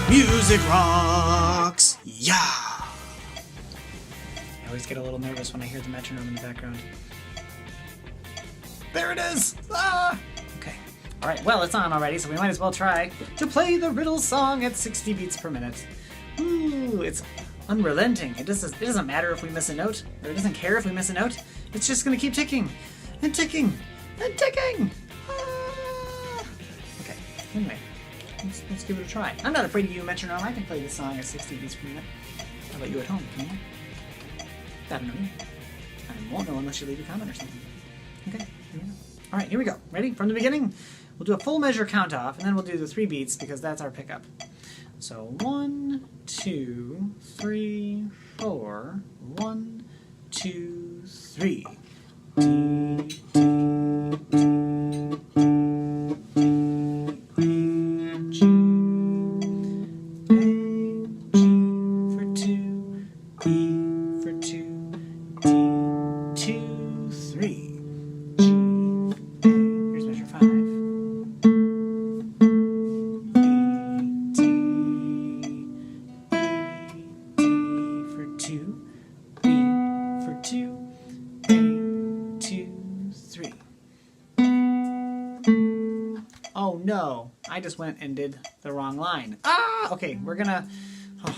Music rocks! Yeah! I always get a little nervous when I hear the metronome in the background. There it is! Ah! Okay. Alright, well, it's on already, so we might as well try to play the Riddle song at 60 beats per minute. Ooh, it's unrelenting. It doesn't matter if we miss a note, or it doesn't care if we miss a note. It's just gonna keep ticking, and ticking, and ticking! Ah! Okay, anyway, let's give it a try. I'm not afraid of you, metronome. I can play this song at 60 beats per minute. How about you at home? Can you? Gotta know me. I won't know unless you leave a comment or something. Okay, here we go. Alright, here we go. Ready? From the beginning, we'll do a full measure count off, and then we'll do the 3 beats because that's our pickup. So 1, 2, 3, 4. 1, 2, 3. D, D, D, G, A, G for 2, E for 2, D, 2, 3. G, A. Here's measure 5. Oh no, I just went and did the wrong line. Ah! Okay, we're gonna... Oh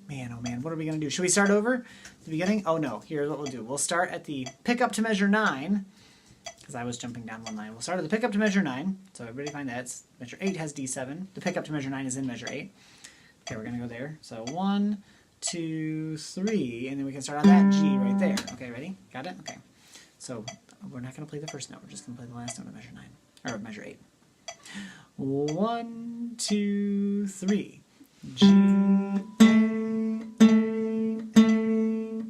man, what are we gonna do? Should we start over at the beginning? Oh no, here's what we'll do. We'll start at the pickup to measure 9, because I was jumping down one line. We'll start at the pickup to measure 9, so everybody find that. Measure 8 has D7. The pickup to measure 9 is in measure 8. Okay, we're gonna go there. So 1, 2, 3, and then we can start on that G right there. Okay, ready? Got it? Okay. So we're not gonna play the first note, we're just gonna play the last note of measure 9, or measure 8. 1, 2, 3. G, A, A, A,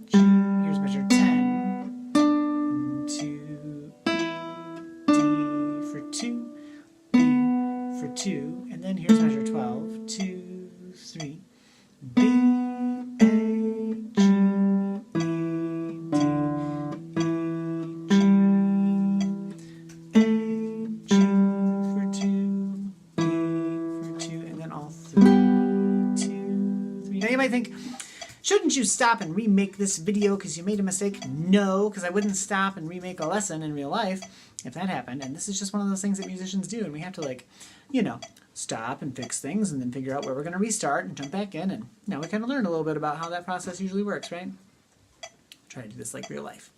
G. Here's measure 10. 1, 2, E, D for 2, B for 2, and then here's measure 12. 2, 3. B, A, G, E, D, E, G, A, G. Now you might think, shouldn't you stop and remake this video because you made a mistake? No, because I wouldn't stop and remake a lesson in real life if that happened. And this is just one of those things that musicians do, and we have to, like, you know, stop and fix things and then figure out where we're going to restart and jump back in. And now we kind of learn a little bit about how that process usually works, right? Try to do this like real life.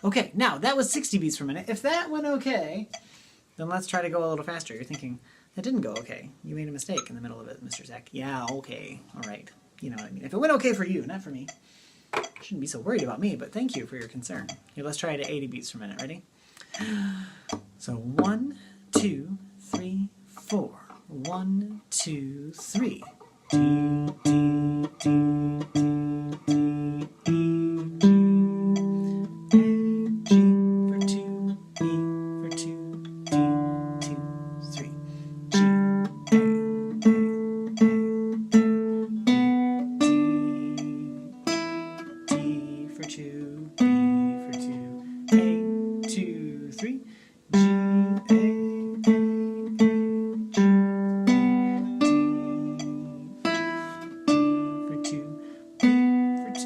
Okay, now that was 60 beats per minute. If that went okay, then let's try to go a little faster. You're thinking, that didn't go okay. You made a mistake in the middle of it, Mr. Zach. Yeah, okay, all right. You know what I mean. If it went okay for you, not for me. Shouldn't be so worried about me, but thank you for your concern. Here, let's try it at 80 beats per minute. Ready? So 1, 2, 3, 4. 1, 2, 3. D, D, D, D, D, E, G. A, G for 2, E for 2, D, 2, 3. G, A, D for 2, B for 2, A, 2, 3, G, A, G, D for 2, B for 2,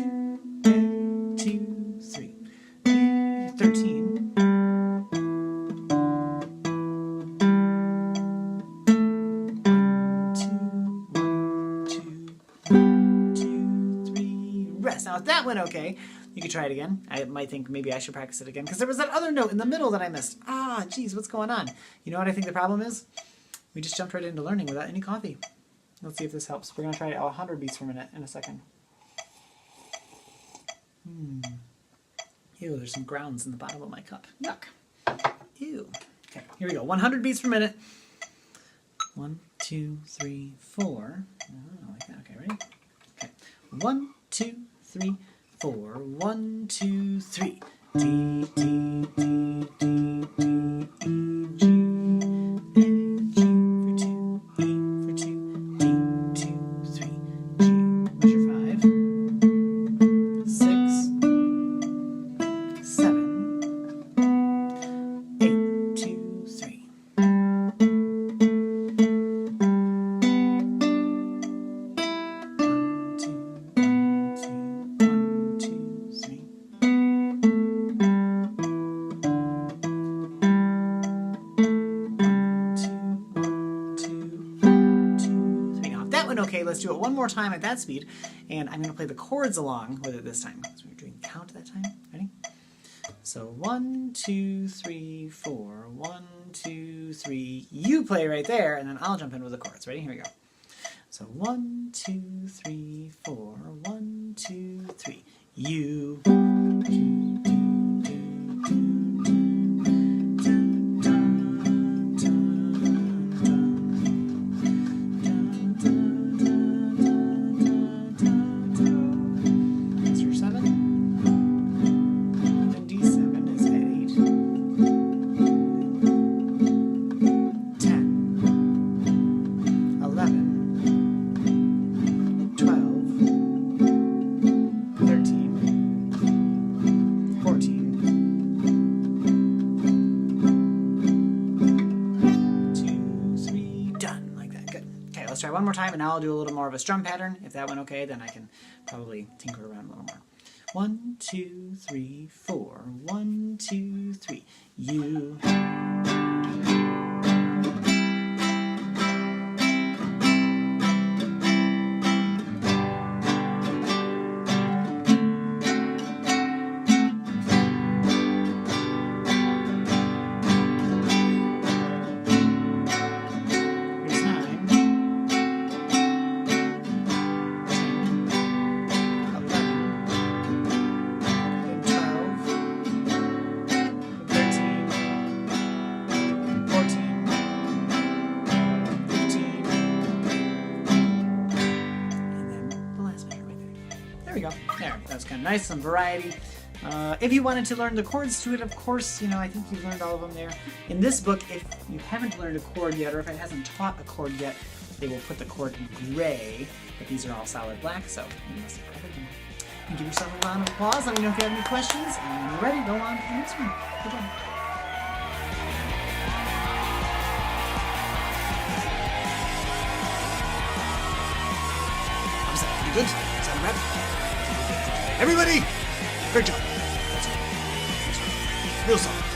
A, 2, 3, B, 13. 1, 2, 3, rest. Now if that went okay, you could try it again. I might think maybe I should practice it again because there was that other note in the middle that I missed. Ah, geez, what's going on? You know what I think the problem is? We just jumped right into learning without any coffee. Let's see if this helps. We're going to try it at 100 beats per minute in a second. Ew, there's some grounds in the bottom of my cup. Yuck. Ew. Okay, here we go. 100 beats per minute. 1, 2, 3, 4. Oh, like that. Okay, ready? Okay. 1, 2, 3, 4. 1, 2, 3. D, D, D, D, D, E, G. A, G for 2, E for 2, D, 2, 3, G. Measure 5. 6, 7, 8, 2, 3. that went okay, let's do it one more time at that speed, and I'm going to play the chords along with it this time. So we're doing count that time. Ready? So 1, 2, 3, 4, 1, 2, 3. You play right there, and then I'll jump in with the chords. Ready? Here we go. So 1, 2, 3, 4, 1, 2, 3. You. Let's try one more time, and now I'll do a little more of a strum pattern. If that went okay, then I can probably tinker around a little more. 1, 2, 3, 4. 1, 2, 3. You. There we go. There, that's kind of nice, some variety. If you wanted to learn the chords to it, of course, I think you've learned all of them there. In this book, if you haven't learned a chord yet, or if it hasn't taught a chord yet, they will put the chord in gray, but these are all solid black, so you must have covered them. You give yourself a round of applause. Let me know if you have any questions, and when you're ready, go on to the next one. Good job. Was that pretty good? Is that a wrap? Everybody, great job. That's it. Real solid.